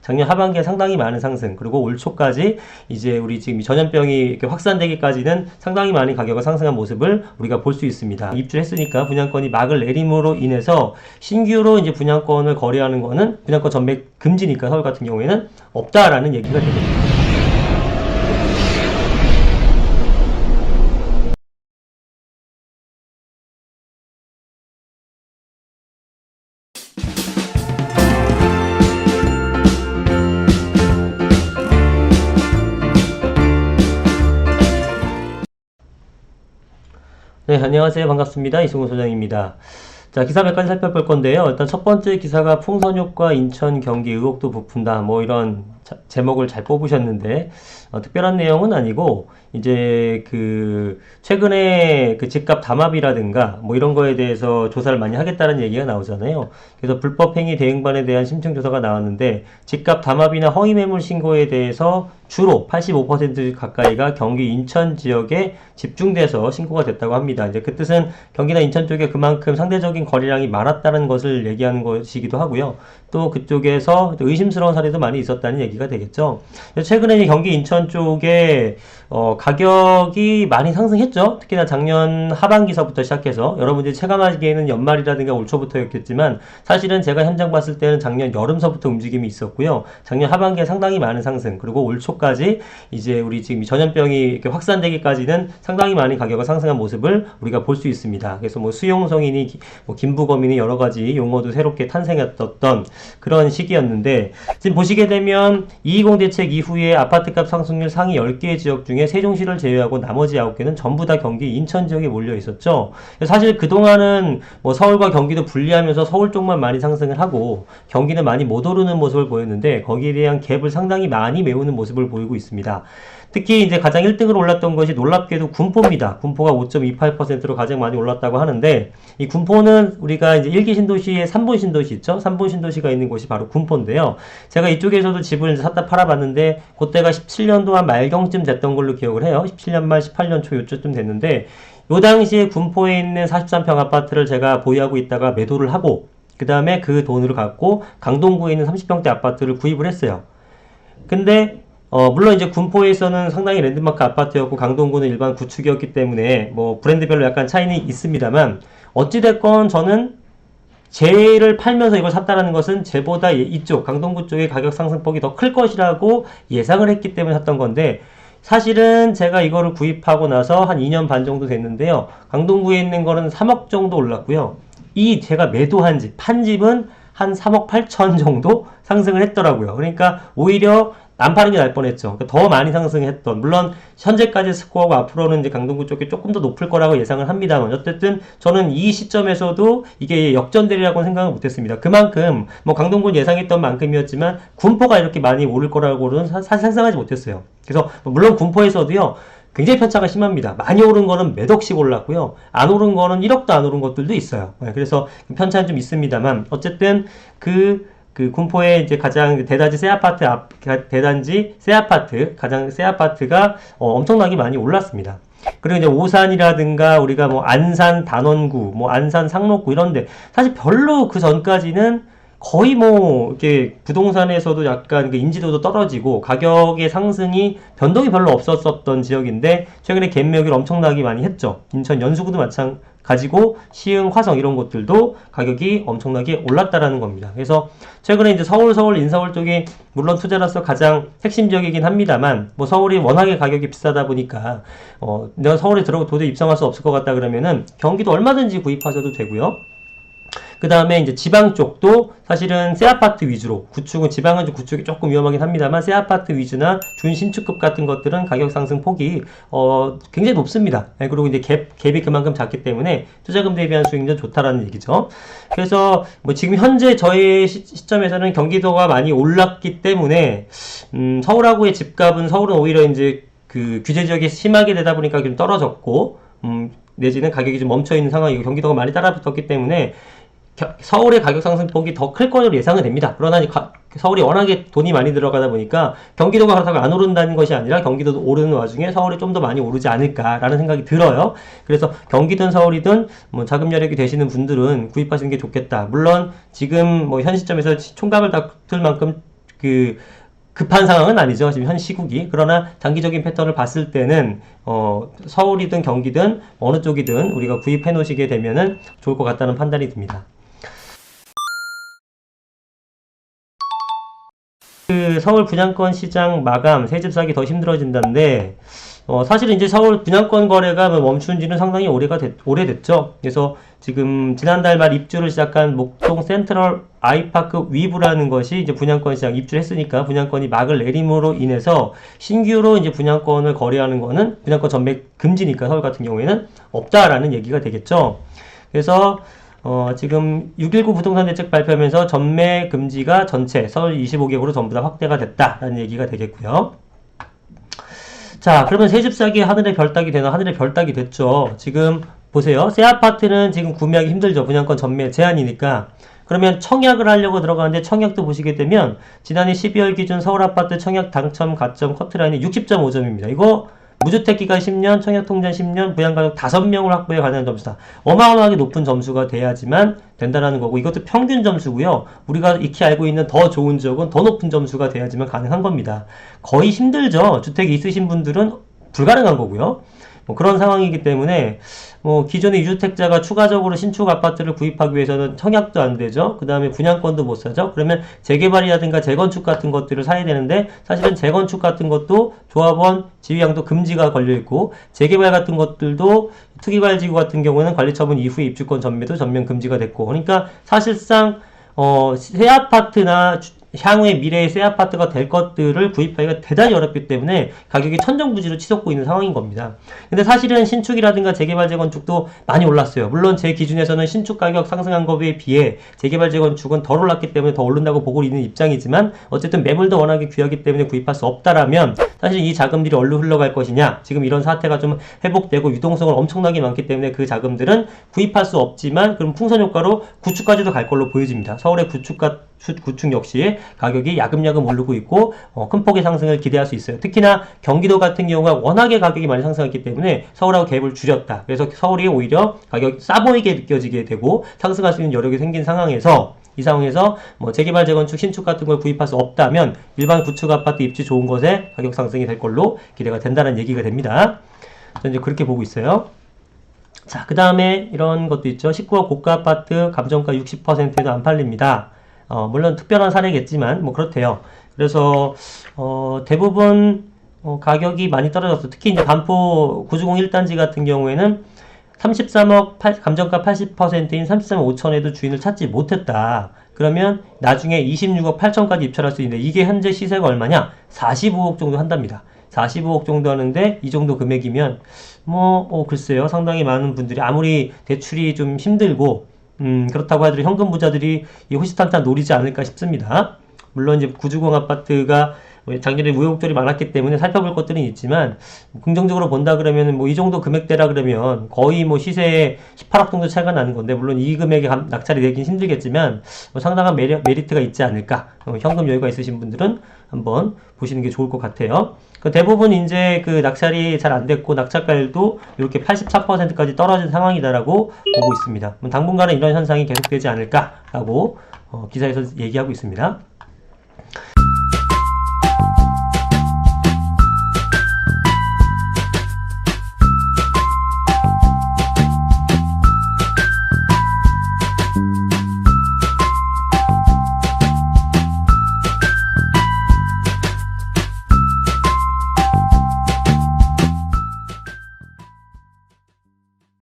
작년 하반기에 상당히 많은 상승, 그리고 올 초까지 이제 우리 지금 전염병이 이렇게 확산되기까지는 상당히 많이 가격이 상승한 모습을 우리가 볼 수 있습니다. 입주했으니까 분양권이 막을 내림으로 인해서 신규로 이제 분양권을 거래하는 거는 분양권 전매 금지니까 서울 같은 경우에는 없다라는 얘기가 되겠습니다. 네, 안녕하세요. 반갑습니다. 이승우 소장입니다. 자, 기사 몇 가지 살펴볼 건데요. 일단 첫 번째 기사가 풍선효과 인천 경기 의혹도 부푼다. 뭐 이런 제목을 잘 뽑으셨는데, 특별한 내용은 아니고, 이제 최근에 집값 담합이라든가 뭐 이런 거에 대해서 조사를 많이 하겠다는 얘기가 나오잖아요. 그래서 불법행위 대응반에 대한 심층조사가 나왔는데, 집값 담합이나 허위매물 신고에 대해서 주로 85% 가까이가 경기 인천 지역에 집중돼서 신고가 됐다고 합니다. 이제 그 뜻은 경기나 인천 쪽에 그만큼 상대적인 거래량이 많았다는 것을 얘기하는 것이기도 하고요. 또 그쪽에서 의심스러운 사례도 많이 있었다는 얘기가 되겠죠. 최근에 경기 인천 쪽에 가격이 많이 상승했죠. 특히나 작년 하반기서부터 시작해서 여러분들이 체감하기에는 연말이라든가 올 초부터였겠지만 사실은 제가 현장 봤을 때는 작년 여름서부터 움직임이 있었고요. 작년 하반기에 상당히 많은 상승, 그리고 올 초까지 이제 우리 지금 전염병이 이렇게 확산되기까지는 상당히 많이 가격이 상승한 모습을 우리가 볼 수 있습니다. 그래서 뭐 수용성이니 뭐 김부검이니 여러 가지 용어도 새롭게 탄생했던 그런 시기였는데, 지금 보시게 되면 220 대책 이후에 아파트값 상승률 상위 10개 지역 중에 세종시를 제외하고 나머지 9개는 전부 다 경기 인천 지역에 몰려 있었죠. 사실 그동안은 뭐 서울과 경기도 분리하면서 서울 쪽만 많이 상승을 하고 경기는 많이 못 오르는 모습을 보였는데, 거기에 대한 갭을 상당히 많이 메우는 모습을 보이고 있습니다. 특히 이제 가장 1등으로 올랐던 것이 놀랍게도 군포입니다. 군포가 5.28%로 가장 많이 올랐다고 하는데, 이 군포는 우리가 이제 1기 신도시에 3분 신도시 있죠? 3분 신도시가 있는 곳이 바로 군포인데요. 제가 이쪽에서도 집을 이제 샀다 팔아봤는데, 그때가 17년도 한 말경쯤 됐던 걸로 기억을 해요. 17년 말 18년 초 요쯤 됐는데, 요 당시에 군포에 있는 43평 아파트를 제가 보유하고 있다가 매도를 하고, 그 다음에 그 돈으로 갖고 강동구에 있는 30평대 아파트를 구입을 했어요. 근데 물론 이제 군포에서는 상당히 랜드마크 아파트였고 강동구는 일반 구축이었기 때문에 뭐 브랜드별로 약간 차이는 있습니다만, 어찌됐건 저는 쟤를 팔면서 이걸 샀다라는 것은 쟤보다 이쪽 강동구 쪽의 가격 상승폭이 더 클 것이라고 예상을 했기 때문에 샀던 건데, 사실은 제가 이거를 구입하고 나서 한 2년 반 정도 됐는데요. 강동구에 있는 거는 3억 정도 올랐고요. 이 제가 매도한 집, 판 집은 한 3억 8천 정도 상승을 했더라고요. 그러니까 오히려 안 파는 게 날 뻔했죠. 그러니까 더 많이 상승했던, 물론 현재까지 스코어가 앞으로는 이제 강동구 쪽이 조금 더 높을 거라고 예상을 합니다만, 어쨌든 저는 이 시점에서도 이게 역전되리라고는 생각을 못했습니다. 그만큼 뭐 강동구는 예상했던 만큼이었지만 군포가 이렇게 많이 오를 거라고는 사실 상상하지 못했어요. 그래서 물론 군포에서도요, 굉장히 편차가 심합니다. 많이 오른 거는 몇 억씩 올랐고요. 안 오른 거는 1억도 안 오른 것들도 있어요. 그래서 편차는 좀 있습니다만, 어쨌든 군포의 이제 가장 대단지 새 아파트 가장 새 아파트가 엄청나게 많이 올랐습니다. 그리고 이제 오산이라든가 우리가 뭐 안산 단원구, 뭐 안산 상록구 이런데 사실 별로 그 전까지는 거의 뭐 이렇게 부동산에서도 약간 인지도도 떨어지고 가격의 상승이 변동이 별로 없었던 지역인데, 최근에 갭 매기를 엄청나게 많이 했죠. 인천 연수구도 마찬가지고 시흥, 화성 이런 곳들도 가격이 엄청나게 올랐다라는 겁니다. 그래서 최근에 이제 서울, 인서울 쪽이 물론 투자로서 가장 핵심 지역이긴 합니다만, 뭐 서울이 워낙에 가격이 비싸다 보니까 내가 서울에 들어가 도저히 입성할 수 없을 것 같다 그러면은 경기도 얼마든지 구입하셔도 되고요. 그 다음에 이제 지방 쪽도 사실은 새 아파트 위주로, 구축은 지방은 좀 구축이 조금 위험하긴 합니다만 새 아파트 위주나 준신축급 같은 것들은 가격 상승 폭이 굉장히 높습니다. 그리고 이제 갭이 그만큼 작기 때문에 투자금 대비한 수익률 좋다라는 얘기죠. 그래서 뭐 지금 현재 저희 시점에서는 경기도가 많이 올랐기 때문에 서울하고의 집값은, 서울은 오히려 이제 규제 지역이 심하게 되다 보니까 좀 떨어졌고 내지는 가격이 좀 멈춰있는 상황이고 경기도가 많이 따라붙었기 때문에 서울의 가격 상승폭이 더 클 거로 예상은 됩니다. 그러나 서울이 워낙에 돈이 많이 들어가다 보니까 경기도가 그렇다고 안 오른다는 것이 아니라 경기도도 오르는 와중에 서울이 좀 더 많이 오르지 않을까라는 생각이 들어요. 그래서 경기든 서울이든 뭐 자금 여력이 되시는 분들은 구입하시는 게 좋겠다. 물론 지금 뭐 현 시점에서 총각을 다툴 만큼 급한 상황은 아니죠. 지금 현 시국이. 그러나 장기적인 패턴을 봤을 때는 서울이든 경기든 어느 쪽이든 우리가 구입해 놓으시게 되면은 좋을 것 같다는 판단이 듭니다. 서울 분양권 시장 마감, 새집 사기 더 힘들어진다는데, 사실은 이제 서울 분양권 거래가 멈춘 지는 상당히 오래됐죠. 그래서 지금 지난달 말 입주를 시작한 목동 센트럴 아이파크 위브라는 것이 이제 분양권 시장 입주를 했으니까 분양권이 막을 내림으로 인해서 신규로 이제 분양권을 거래하는 거는 분양권 전매 금지니까 서울 같은 경우에는 없다라는 얘기가 되겠죠. 그래서 지금 6.19 부동산 대책 발표하면서 전매 금지가 전체 서울 25개구로 전부 다 확대가 됐다라는 얘기가 되겠고요. 자, 그러면 새집 사기 하늘의 별 따기 되나? 하늘의 별 따기 됐죠. 지금 보세요. 새 아파트는 지금 구매하기 힘들죠. 분양권 전매 제한이니까. 그러면 청약을 하려고 들어가는데 청약도 보시게 되면 지난해 12월 기준 서울 아파트 청약 당첨 가점 커트라인이 60.5점입니다. 이거 무주택 기간 10년, 청약 통장 10년, 부양가족 5명을 확보해 가능한 점수다. 어마어마하게 높은 점수가 돼야지만 된다라는 거고, 이것도 평균 점수고요. 우리가 익히 알고 있는 더 좋은 지역은 더 높은 점수가 돼야지만 가능한 겁니다. 거의 힘들죠. 주택이 있으신 분들은 불가능한 거고요. 그런 상황이기 때문에 기존의 유주택자가 추가적으로 신축 아파트를 구입하기 위해서는 청약도 안 되죠. 그 다음에 분양권도 못 사죠. 그러면 재개발이라든가 재건축 같은 것들을 사야 되는데, 사실은 재건축 같은 것도 조합원 지위양도 금지가 걸려있고, 재개발 같은 것들도 투기발지구 같은 경우는 관리처분 이후에 입주권 전매도 전면 금지가 됐고, 그러니까 사실상 새 아파트나 향후에 미래의 새 아파트가 될 것들을 구입하기가 대단히 어렵기 때문에 가격이 천정부지로 치솟고 있는 상황인 겁니다. 근데 사실은 신축이라든가 재개발 재건축도 많이 올랐어요. 물론 제 기준에서는 신축 가격 상승한 것에 비해 재개발 재건축은 덜 올랐기 때문에 더 오른다고 보고 있는 입장이지만, 어쨌든 매물도 워낙에 귀하기 때문에 구입할 수 없다라면 사실 이 자금들이 어디로 흘러갈 것이냐, 지금 이런 사태가 좀 회복되고 유동성을 엄청나게 많기 때문에 그 자금들은 구입할 수 없지만 그럼 풍선 효과로 구축까지도 갈 걸로 보여집니다. 서울의 구축 역시 가격이 야금야금 오르고 있고 큰 폭의 상승을 기대할 수 있어요. 특히나 경기도 같은 경우가 워낙에 가격이 많이 상승했기 때문에 서울하고 갭을 줄였다. 그래서 서울이 오히려 가격이 싸 보이게 느껴지게 되고 상승할 수 있는 여력이 생긴 상황에서, 이 상황에서 재개발 재건축 신축 같은 걸 구입할 수 없다면 일반 구축 아파트 입지 좋은 것에 가격 상승이 될 걸로 기대가 된다는 얘기가 됩니다. 저는 이제 그렇게 보고 있어요. 자, 그 다음에 이런 것도 있죠. 19억 고가 아파트 감정가 60%에도 안 팔립니다. 물론 특별한 사례겠지만 그렇대요. 그래서 대부분 가격이 많이 떨어졌어. 특히 이제 반포 9주공 1단지 같은 경우에는 33억 감정가 80%인 33억 5천에도 주인을 찾지 못했다. 그러면 나중에 26억 8천까지 입찰할 수 있는데, 이게 현재 시세가 얼마냐? 45억 정도 한답니다. 45억 정도 하는데 이 정도 금액이면 글쎄요, 상당히 많은 분들이 아무리 대출이 좀 힘들고 그렇다고 하더라도 현금 부자들이 이 호시탐탐 노리지 않을까 싶습니다. 물론 이제 구주공 아파트가 작년에 우여곡절이 많았기 때문에 살펴볼 것들은 있지만, 긍정적으로 본다 그러면 이 정도 금액대라 그러면 거의 시세에 18억 정도 차이가 나는 건데, 물론 이 금액에 낙찰이 되긴 힘들겠지만 상당한 메리트가 있지 않을까. 현금 여유가 있으신 분들은 한번 보시는 게 좋을 것 같아요. 대부분 이제 낙찰이 잘 안 됐고 낙찰가율도 이렇게 84%까지 떨어진 상황이다라고 보고 있습니다. 당분간은 이런 현상이 계속되지 않을까라고 기사에서 얘기하고 있습니다.